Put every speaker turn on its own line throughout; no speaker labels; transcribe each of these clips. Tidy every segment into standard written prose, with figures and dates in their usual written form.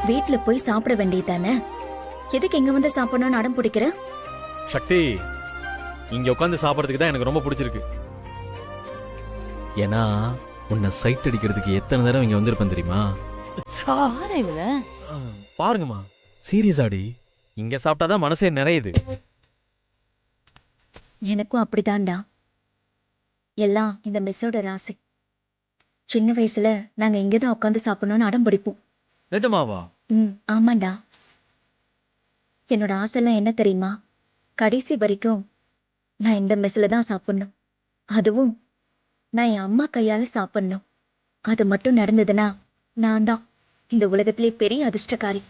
வீட்ல போய் சாப்பிட வேண்டியதானே? எதுக்கு இங்க வந்து சாப்பிடணும்னு அடம் பிடிக்கிற?
சக்தி, இங்க உட்காந்து சாப்பிடறதுக்கு தான் எனக்கு ரொம்ப பிடிச்சிருக்கு. ஏன்னா உன்னை சைட் அடிக்கிறதுக்கு எத்தனை தடவை இங்க வந்திருப்பேன் தெரியுமா? பாருங்கம்மா, சீரியஸாடி, இங்க சாப்பிட்டாதான் மனசே நிறையுது.
எனக்கும் அப்படிதான்டா. எல்லாம் இந்த மிஸ்ஸோட ராசி. சின்ன வயசுல நாங்க இங்கதான் உட்காந்து சாப்பிடணும்னு அடம் பிடிப்போம்.
நிஜமாவா?
ஆமாண்டா. என்னோட ஆசைலாம் என்ன தெரியுமா? கடைசி வரைக்கும் நான் இந்த மெஸ்ல தான் சாப்பிடணும். அதுவும் நான் என் அம்மா கையால சாப்பிடணும். அது மட்டும் நடந்ததுன்னா நான் தான் இந்த உலகத்திலே பெரிய அதிர்ஷ்டக்காரி.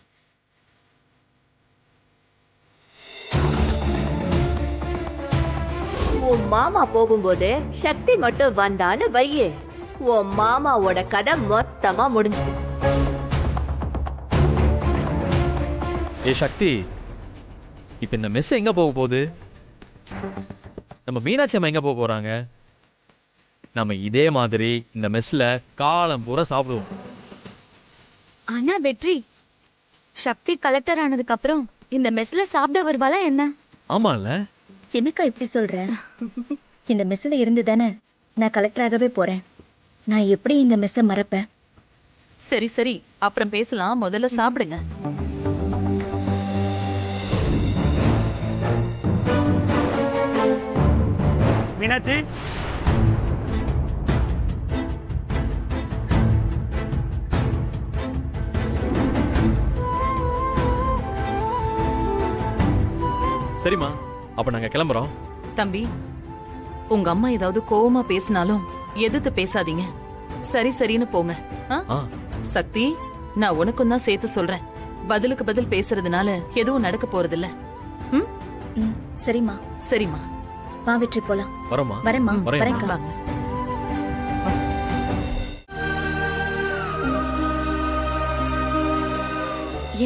உன் மாமா போகும்போது சக்தி மட்டும் வந்தான்னு வையே, உன் மாமாவோட கதை மொத்தமா முடிஞ்சு.
ஏ சக்தி, இப்ப இந்த மெஸ் எங்க போக போகுது? நம்ம மீனாட்சி அம்மா எங்க போக போறாங்க? நம்ம இதே மாதிரி இந்த மெஸ்ல காலம் பூரா சாப்பிடுவோம்.
ஆனா வெற்றி, சக்தி கலெக்டர் ஆனதுக்கு அப்புறம் இந்த மெஸ்ல சாப்பிட வருவாளா என்ன?
ஆமால.
என்னக்கா இப்படி சொல்ற? இந்த மெஸ்ல இருந்து தானே நான் கலெக்டராகவே போறேன். நான் எப்படி இந்த மெஸ்ஸை மறப்பேன்?
சரி சரி, அப்புறம் பேசலாம், முதல்ல சாப்பிடுங்க.
மீனாட்சி,
சரிம்மா, அப்ப நாங்க கிளம்புறோம்.
தம்பி, உங்க அம்மா ஏதாவது கோவமா பேசினாலும் எதிர்த்து பேசாதீங்க. சரி சரின்னு போங்க.
ஆ,
சக்தி, நான் உனக்கும் தான் சேர்த்து சொல்றேன். பதிலுக்கு பதில் பேசுறதுனால எதுவும் நடக்க போறதில்ல.
சரிம்மா.
சரிம்மா,
வா வெற்றி, போலாம்.
வரோம்மா.
வரேம்மா.
வரேன்.
வரேன்க்கா.
வாங்க.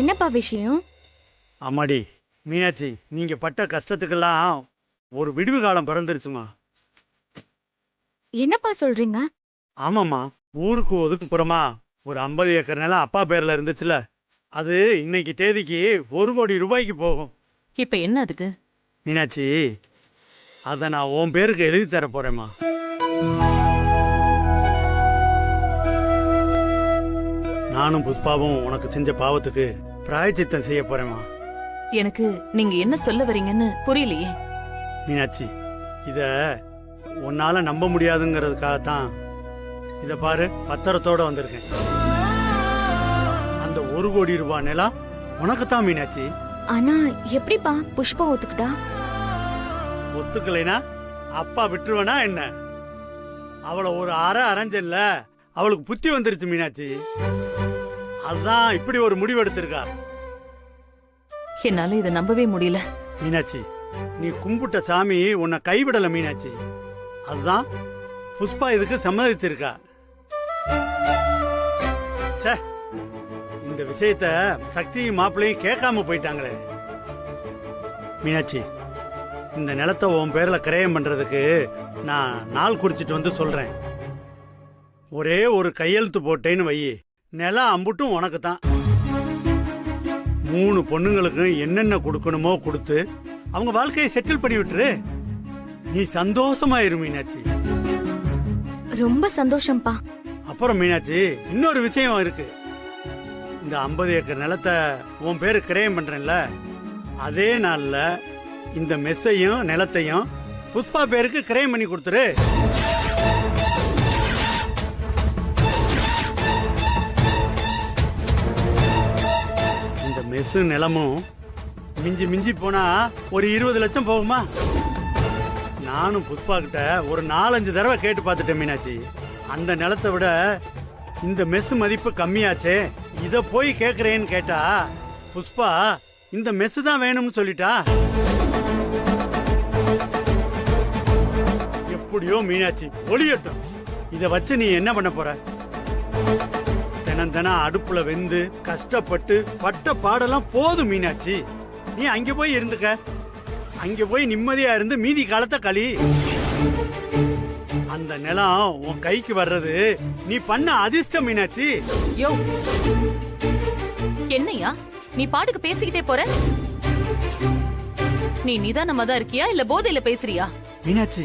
என்னப்பா விஷயம்?
அம்மாடி மீனாட்சி, நீங்க பட்ட கஷ்டத்துக்கெல்லாம் ஒரு விடுவு காலம் பிறந்துருச்சுமா.
என்னப்பா சொல்றீங்க?
ஆமாம்மா, ஊருக்கு ஒதுக்குப்புறமா ஒரு 50 ஏக்கர் நிலம் அப்பா பேர்ல இருந்துச்சுல, அது இன்னைக்கு தேதிக்கு 1 கோடி ரூபாய்க்கு போகும்.
இப்ப என்ன அதுக்கு?
மீனாட்சி, அதை நான் உன் பேருக்கு எழுதி தர போறேம்மா. நானும் புஷ்பாவும் உனக்கு செஞ்ச பாவத்துக்கு பிராயச்சித்தம் செய்ய போறேம்மா.
எனக்கு நீங்க என்ன சொல்ல வரீங்கன்னு புரியலையே.
மீனாட்சி, இத உன்னால நம்ப முடியாதுங்கிறதுக்காகத்தான் இத பாரு, பத்திரத்தோட வந்திருக்கேன். அந்த 1 கோடி ரூபாய் நிலம் உனக்குத்தான் மீனாட்சி.
ஆனா எப்படிப்பா புஷ்பா ஒத்துக்கிட்டா?
ஒத்துக்கலைனா அப்பா விட்டுருவனா என்ன? அவளை ஒரு அரை அரைஞ்சல்ல, அவளுக்கு புத்தி வந்துருச்சு மீனாட்சி. அதுதான் இப்படி ஒரு முடிவு எடுத்திருக்கா.
என்னால இதை நம்பவே முடியல.
மீனாட்சி, நீ கும்பிட்ட சாமி உன்னை கைவிடல மீனாட்சி. அதுதான் புஷ்பா இதுக்கு சம்மதிச்சிருக்கா. இந்த விஷயத்த சக்தியும் மாப்பிள்ளையும் கேட்காம போயிட்டாங்களே. மீனாட்சி, இந்த நிலத்தை உன் பேர்ல கிரயம் பண்றதுக்கு நான் நாள் குறிச்சிட்டு வந்து சொல்றேன். ஒரே ஒரு கையெழுத்து போட்டேன்னு வை, நிலம் அம்புட்டும் உனக்கு தான். 3 பொண்ணுங்களுக்கு என்னென்ன கொடுக்கணுமோ கொடுத்து அவங்க வாழ்க்கையை செட்டில் பண்ணி விட்டுரு. நீ சந்தோஷமாயிரு மீனாட்சி.
ரொம்ப சந்தோஷம்ப்பா.
அப்புறம் மீனாட்சி, இன்னொரு விஷயம் இருக்கு. இந்த 50 ஏக்கர் நிலத்தை உன் பேரு கிரயம் பண்றேன்ல, அதே நாள்ல இந்த மெஸ்ஸையும் நிலத்தையும் புஷ்பா பேருக்கு கிரயம் பண்ணி கொடுத்துரு. இந்த மெஸ்ஸு நிலமும் மிஞ்சி மிஞ்சி போனா ஒரு 20 லட்சம் போகுமா? நானும் புஷ்பா கிட்ட ஒரு 4-5 தடவை கேட்டு பார்த்துட்டேன் மீனாட்சி. அந்த நிலத்தை விட இந்த மெஸ் மதிப்பு கம்மியாச்சே, இத போய் கேக்குறேன்னு கேட்டா புஷ்பா இந்த மெஸ் தான் வேணும்னு சொல்லிட்டா. எப்படியோ மீனாட்சி, ஒளியட்டும். இத வச்சு நீ என்ன பண்ண போற? தினம் தினம் அடுப்புல வெந்து கஷ்டப்பட்டு பட்ட பாடெல்லாம் போதும் மீனாட்சி. நீ அங்க போய் இருந்துக்க. அங்க போய் நிம்மதியா இருந்து மீதி காலத்தை களி. அந்த நிலம் உன் கைக்கு வர்றது நீ பண்ண அதிர்ஷ்டம் மீனாட்சி.
யோ, என்னையா நீ பாட்டுக்கு பேசிக்கிட்டே போற? நீ நிதானமா தான் இருக்கியா இல்ல போதையில பேசுறியா?
மீனாட்சி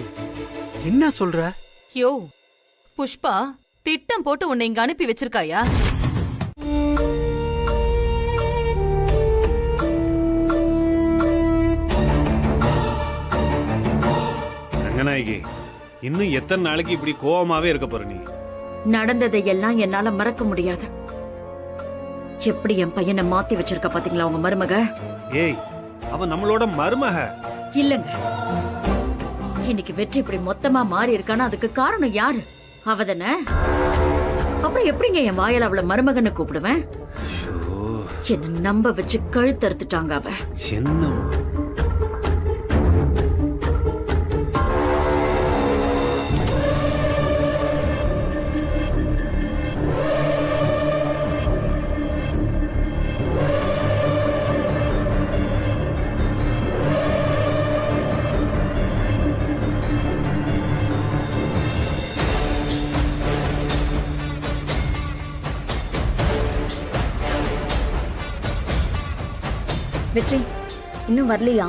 என்ன சொல்ற?
யோ புஷ்பா திட்டம் போட்டு உன்னை இங்க அனுப்பி வச்சிருக்காயா?
ரங்கநாயகி, இன்னும் எத்தனை நாளைக்கு இப்படி கோவமாவே இருக்க போற நீ?
நடந்ததை எல்லாம் என்னால மறக்க முடியாது. எப்படி என் பையனை மாத்தி வச்சிருக்க பாத்தீங்களா உங்க மருமக?
ஏய், அவன் நம்மளோட மருமக.
இல்லங்க, இன்னைக்கு வெற்றி இப்படி மொத்தமா மாறி இருக்கானா அதுக்கு காரணம் யாரு? அவதானே? அப்புறம் எப்படிங்க என் வாயால அவளை மருமகன்னு கூப்பிடுவேன்? என்ன நம்ப வச்சு கழுத்தறுத்துட்டாங்க அவ.
என்ன
வெற்றி இன்னும் வரலையா?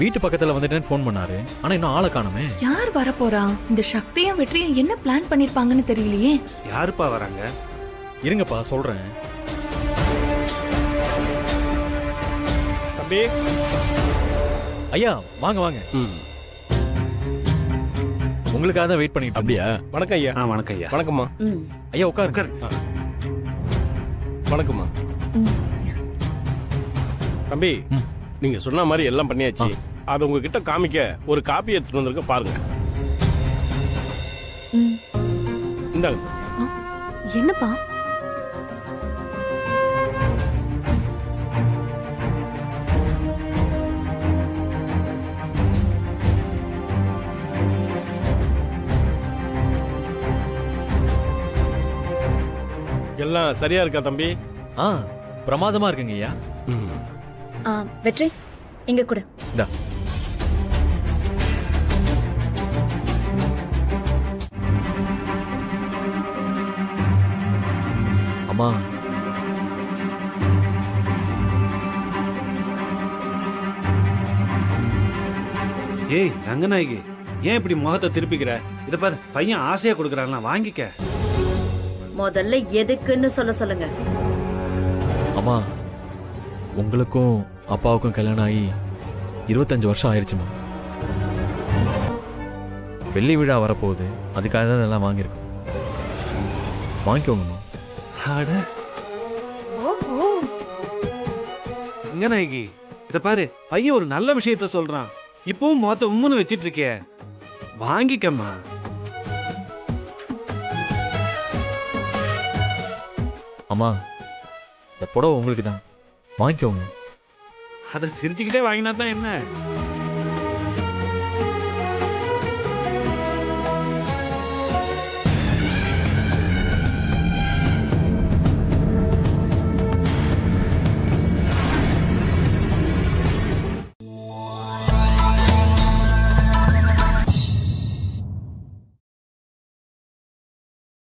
வீட்டு பக்கத்துல வந்துட்டேன்னு ஃபோன் பண்ணாரு, ஆனா இன்னும் ஆளை காணுமே.
யார் வரப்போறா? இந்த சக்தியும் வெற்றியும் என்ன பிளான் பண்ணிருப்பாங்கன்னு தெரியலையே.
யாருப்பா வராங்க?
இருங்கப்பா சொல்றேன்.
தம்பி,
ஐயா வாங்க வாங்க. உங்களுக்காக தான் வெயிட் பண்ணிட்டு.
அப்படியா? வணக்கம் ஐயா.
வணக்கம் ஐயா.
வணக்கம்மா.
ஐயா உட்காருங்க.
வணக்கம்மா. தம்பி, நீங்க சொன்ன மாதிரி எல்லாம் பண்ணியாச்சு. அது உங்ககிட்ட காமிக்க ஒரு காப்பி எடுத்துட்டு வந்திருக்க, பாருங்க. இந்தாங்க.
என்னப்பா?
எல்லாம் சரியா இருக்கா தம்பி?
பிரமாதமா இருக்குங்க ஐயா.
வெற்றி இங்க கொடு.
இந்தா. அம்மா,
ஏய் ரங்கநாயகி, ஏன் இப்படி முகத்தை திருப்பிக்கிற? இத பாரு, பையன் ஆசையா கொடுக்கறான், வாங்கிக்க.
முதல்ல எதுக்குன்னு சொல்லுங்க.
அம்மா உங்களுக்கும் அப்பாவுக்கும் கல்யாணம் ஆகி 25 வருஷம் ஆயிடுச்சுமா. வெள்ளி விழா வரப்போகுது, அதுக்காக தான் இதெல்லாம் வாங்கியிருக்கோம். வாங்கிக்கோங்கம்மா.
ரங்கநாயகி, இத பாரு, பையன் ஒரு நல்ல விஷயத்த சொல்றான், இப்பவும் முகத்தை உம்முன்னு வச்சிட்டு இருக்கே, வாங்கிக்கம்மா.
அம்மா இந்த புடவை உங்களுக்கு தான், வாங்கிக்கோங்க.
அதை சிரிச்சுக்கிட்டே வாங்கினா தான் என்ன?